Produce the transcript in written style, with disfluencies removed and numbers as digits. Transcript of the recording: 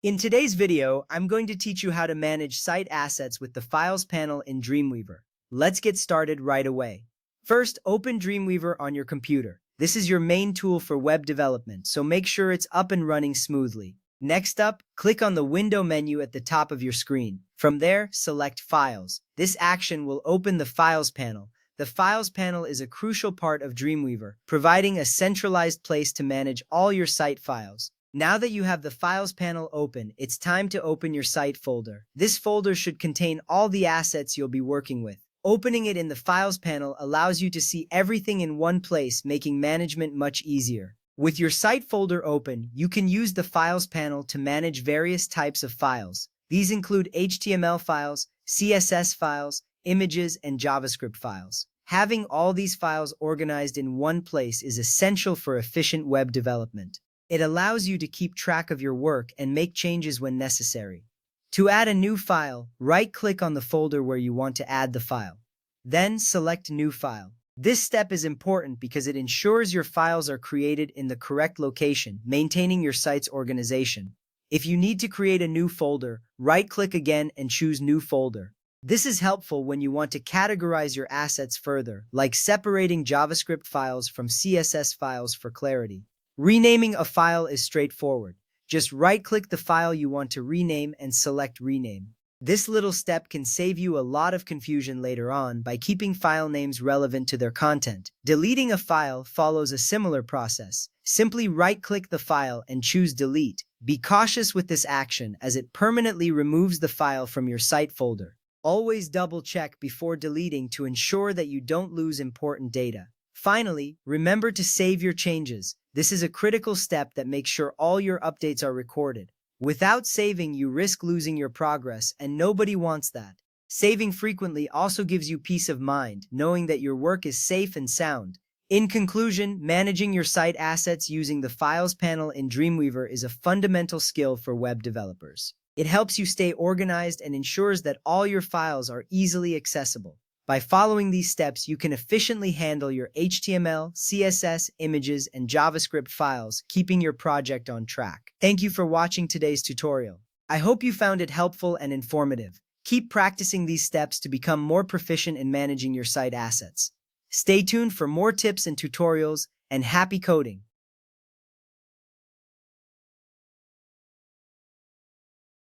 In today's video, I'm going to teach you how to manage site assets with the Files panel in Dreamweaver. Let's get started right away. First, open Dreamweaver on your computer. This is your main tool for web development, so make sure it's up and running smoothly. Next up, click on the window menu at the top of your screen. From there, select Files. This action will open the Files panel. The Files panel is a crucial part of Dreamweaver, providing a centralized place to manage all your site files. Now that you have the Files panel open, it's time to open your site folder. This folder should contain all the assets you'll be working with. Opening it in the Files panel allows you to see everything in one place, making management much easier. With your site folder open, you can use the Files panel to manage various types of files. These include HTML files, CSS files, images, and JavaScript files. Having all these files organized in one place is essential for efficient web development. It allows you to keep track of your work and make changes when necessary. To add a new file, right-click on the folder where you want to add the file. Then select New File. This step is important because it ensures your files are created in the correct location, maintaining your site's organization. If you need to create a new folder, right-click again and choose New Folder. This is helpful when you want to categorize your assets further, like separating JavaScript files from CSS files for clarity. Renaming a file is straightforward. Just right-click the file you want to rename and select Rename. This little step can save you a lot of confusion later on by keeping file names relevant to their content. Deleting a file follows a similar process. Simply right-click the file and choose Delete. Be cautious with this action as it permanently removes the file from your site folder. Always double-check before deleting to ensure that you don't lose important data. Finally, remember to save your changes. This is a critical step that makes sure all your updates are recorded. Without saving, you risk losing your progress, and nobody wants that. Saving frequently also gives you peace of mind, knowing that your work is safe and sound. In conclusion, managing your site assets using the Files panel in Dreamweaver is a fundamental skill for web developers. It helps you stay organized and ensures that all your files are easily accessible. By following these steps, you can efficiently handle your HTML, CSS, images, and JavaScript files, keeping your project on track. Thank you for watching today's tutorial. I hope you found it helpful and informative. Keep practicing these steps to become more proficient in managing your site assets. Stay tuned for more tips and tutorials, and happy coding!